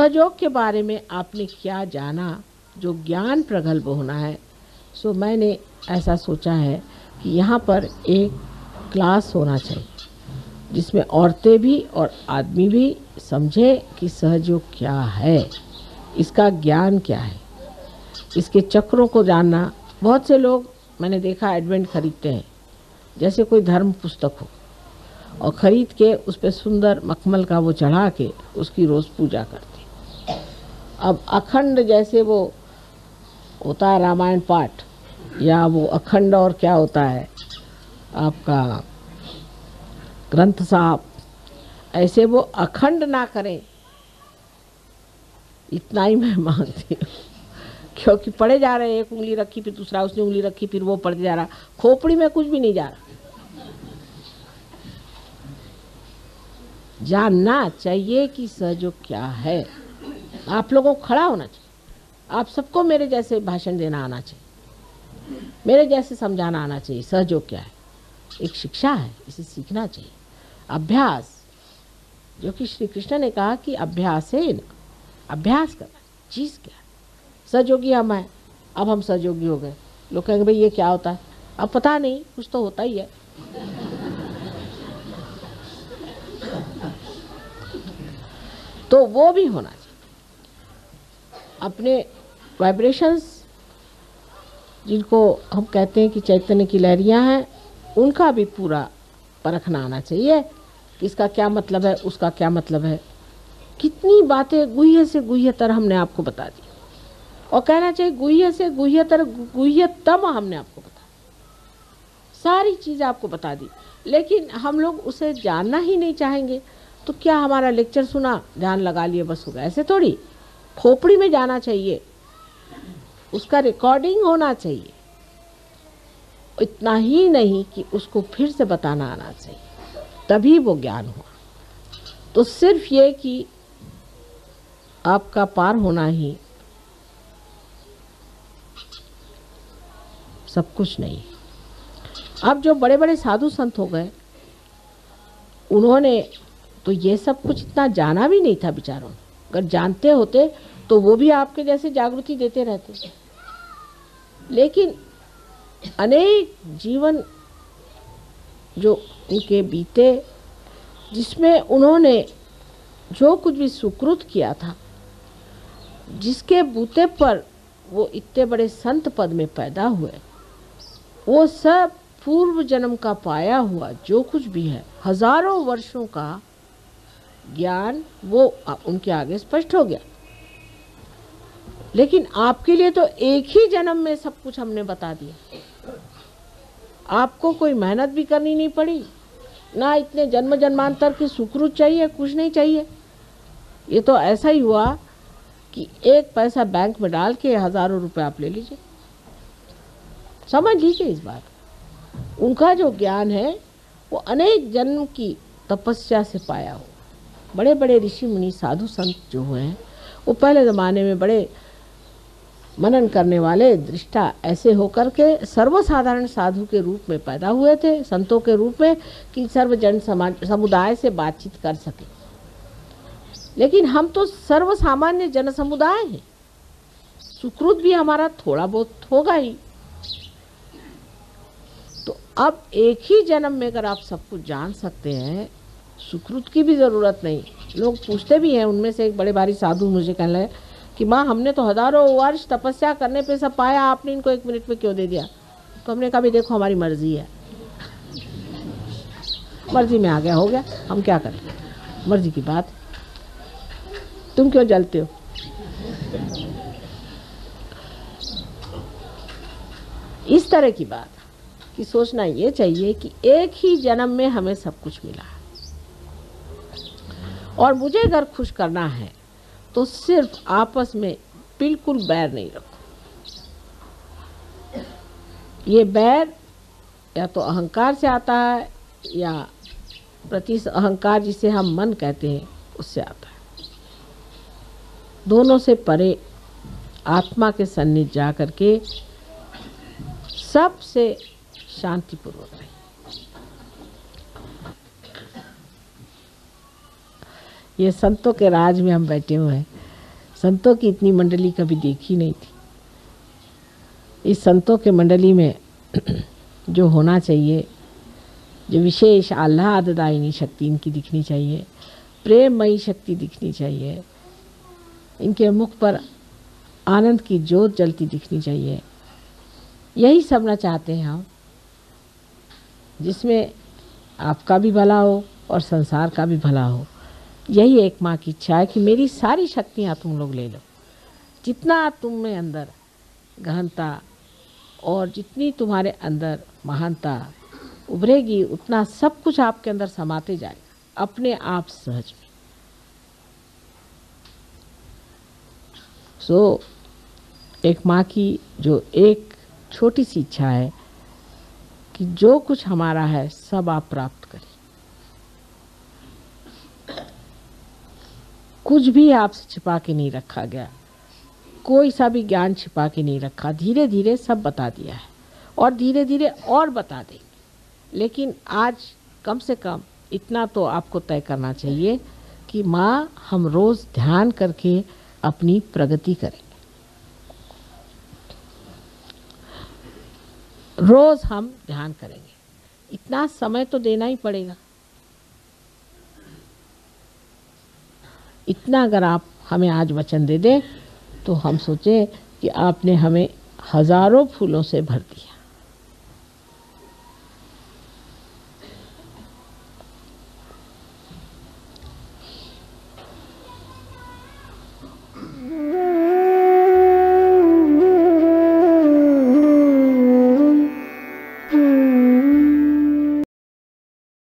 सहयोग के बारे में आपने क्या जाना, जो ज्ञान प्रगल्भ होना है। सो मैंने ऐसा सोचा है कि यहाँ पर एक क्लास होना चाहिए जिसमें औरतें भी और आदमी भी समझें कि सहयोग क्या है, इसका ज्ञान क्या है, इसके चक्रों को जानना। बहुत से लोग मैंने देखा एडवेंट खरीदते हैं, जैसे कोई धर्म पुस्तक हो, और ख़रीद के उस पर सुंदर मखमल का वो चढ़ा के उसकी रोज़ पूजा करते। अब अखंड जैसे वो होता है रामायण पाठ, या वो अखंड और क्या होता है आपका ग्रंथ साहब, ऐसे वो अखंड ना करें, इतना ही मैं मांगती हूँ। क्योंकि पढ़े जा रहे हैं, एक उंगली रखी फिर दूसरा उसने उंगली रखी फिर वो पढ़ते जा रहा, खोपड़ी में कुछ भी नहीं जा रहा। जानना चाहिए कि सहयोग क्या है। आप लोगों को खड़ा होना चाहिए, आप सबको मेरे जैसे भाषण देना आना चाहिए, मेरे जैसे समझाना आना चाहिए। सहयोग क्या है, एक शिक्षा है, इसे सीखना चाहिए। अभ्यास, जो कि श्री कृष्ण ने कहा कि अभ्यास है न, अभ्यास करना। चीज़ क्या है, सहयोगी हम हैं, अब हम सहयोगी हो गए। लोग कहेंगे भाई ये क्या होता है, अब पता नहीं, कुछ तो होता ही है। तो वो भी होना चाहिए। अपने वाइब्रेशंस, जिनको हम कहते हैं कि चैतन्य की लहरियाँ हैं, उनका भी पूरा परखना आना चाहिए कि इसका क्या मतलब है, उसका क्या मतलब है। कितनी बातें गुह्य से गुह्यतर हमने आपको बता दी, और कहना चाहिए गुह्य से गुह्यतर गुह्यतम हमने आपको बता, सारी चीज़ आपको बता दी। लेकिन हम लोग उसे जानना ही नहीं चाहेंगे। तो क्या हमारा लेक्चर सुना, ध्यान लगा लिए, बस हो गया? ऐसे थोड़ी, खोपड़ी में जाना चाहिए, उसका रिकॉर्डिंग होना चाहिए। इतना ही नहीं कि उसको फिर से बताना आना चाहिए, तभी वो ज्ञान हुआ। तो सिर्फ ये कि आपका पार होना ही सब कुछ नहीं। अब जो बड़े बड़े साधु संत हो गए, उन्होंने तो ये सब कुछ इतना जाना भी नहीं था बेचारों ने। अगर जानते होते तो वो भी आपके जैसे जागृति देते रहते। लेकिन अनेक जीवन जो उनके बीते, जिसमें उन्होंने जो कुछ भी सुकृत किया था, जिसके बूते पर वो इतने बड़े संत पद में पैदा हुए, वो सब पूर्व जन्म का पाया हुआ जो कुछ भी है, हजारों वर्षों का ज्ञान, वो उनके आगे स्पष्ट हो गया। लेकिन आपके लिए तो एक ही जन्म में सब कुछ हमने बता दिया। आपको कोई मेहनत भी करनी नहीं पड़ी, ना इतने जन्म जन्मांतर की सुकृत चाहिए, कुछ नहीं चाहिए। ये तो ऐसा ही हुआ कि एक पैसा बैंक में डाल के हजारों रुपए आप ले लीजिए। समझ लीजिए इस बात। उनका जो ज्ञान है वो अनेक जन्म की तपस्या से पाया हो। बड़े बड़े ऋषि मुनि साधु संत जो हुए हैं, वो पहले ज़माने में बड़े मनन करने वाले दृष्टा ऐसे होकर के सर्वसाधारण साधु के रूप में पैदा हुए थे, संतों के रूप में, कि सर्वजन समुदाय से बातचीत कर सके। लेकिन हम तो सर्वसामान्य जन समुदाय हैं, सुकृत भी हमारा थोड़ा बहुत होगा ही। तो अब एक ही जन्म में अगर आप सब कुछ जान सकते हैं, सुकृत की भी ज़रूरत नहीं। लोग पूछते भी हैं, उनमें से एक बड़े भारी साधु मुझे कहने लगे कि माँ हमने तो हजारों वर्ष तपस्या करने पे सब पाया, आपने इनको 1 मिनट में क्यों दे दिया? तो हमने कहा भी देखो हमारी मर्जी है, मर्जी में आ गया हो गया, हम क्या करें, मर्जी की बात। तुम क्यों जलते हो? इस तरह की बात कि सोचना ये चाहिए कि एक ही जन्म में हमें सब कुछ मिला है, और मुझे अगर खुश करना है तो सिर्फ आपस में बिल्कुल बैर नहीं रखो। ये बैर या तो अहंकार से आता है, या प्रति अहंकार जिसे हम मन कहते हैं उससे आता है। दोनों से परे आत्मा के सन्निध जा करके सबसे शांतिपूर्वक रहिए। ये संतों के राज में हम बैठे हुए हैं, संतों की इतनी मंडली कभी देखी नहीं थी। इस संतों के मंडली में जो होना चाहिए, जो विशेष आह्लाददायिनी शक्ति इनकी दिखनी चाहिए, प्रेममयी शक्ति दिखनी चाहिए, इनके मुख पर आनंद की ज्योत जलती दिखनी चाहिए। यही सबना चाहते हैं हम, जिसमें आपका भी भला हो और संसार का भी भला हो। यही एक माँ की इच्छा है कि मेरी सारी शक्तियाँ तुम लोग ले लो। जितना तुम में अंदर गहनता और जितनी तुम्हारे अंदर महानता उभरेगी, उतना सब कुछ आपके अंदर समाते जाएगा अपने आप सहज में। सो एक माँ की जो एक छोटी सी इच्छा है कि जो कुछ हमारा है सब आप प्राप्त करें। कुछ भी आपसे छिपा के नहीं रखा गया, कोई सा भी ज्ञान छिपा के नहीं रखा। धीरे धीरे सब बता दिया है और धीरे धीरे और बता देंगे। लेकिन आज कम से कम इतना तो आपको तय करना चाहिए कि माँ, हम रोज़ ध्यान करके अपनी प्रगति करेंगे। रोज़ हम ध्यान करेंगे। इतना समय तो देना ही पड़ेगा। इतना अगर आप हमें आज वचन दे दें तो हम सोचें कि आपने हमें हज़ारों फूलों से भर दिया।